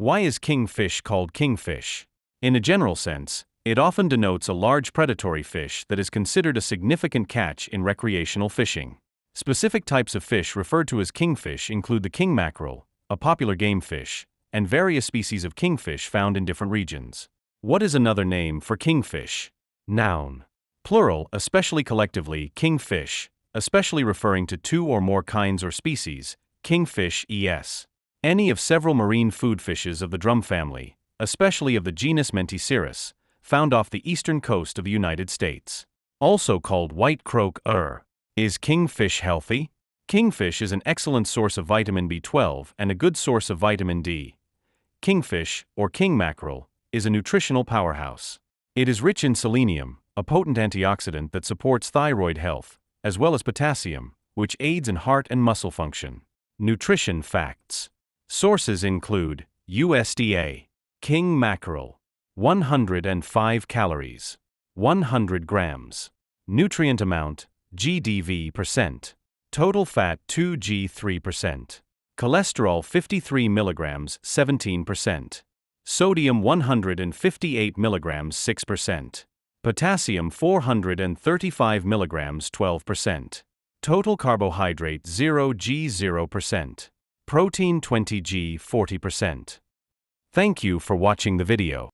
Why is kingfish called kingfish? In a general sense, it often denotes a large predatory fish that is considered a significant catch in recreational fishing. Specific types of fish referred to as kingfish include the king mackerel, a popular game fish, and various species of kingfish found in different regions. What is another name for kingfish? Noun. Plural, especially collectively, kingfish, especially referring to two or more kinds or species, kingfish es. Any of several marine food fishes of the drum family, especially of the genus Menticeras, found off the eastern coast of the United States. Also called white croak. Is kingfish healthy? Kingfish is an excellent source of vitamin B12 and a good source of vitamin D. Kingfish, or king mackerel, is a nutritional powerhouse. It is rich in selenium, a potent antioxidant that supports thyroid health, as well as potassium, which aids in heart and muscle function. Nutrition facts. Sources include USDA. King mackerel. 105 calories. 100 grams. Nutrient amount, GDV %. Total fat 2G3%. Cholesterol 53 mg 17%. Sodium 158 mg 6%. Potassium 435 mg 12%. Total carbohydrate 0G 0%. Protein 20G 40%. Thank you for watching the video.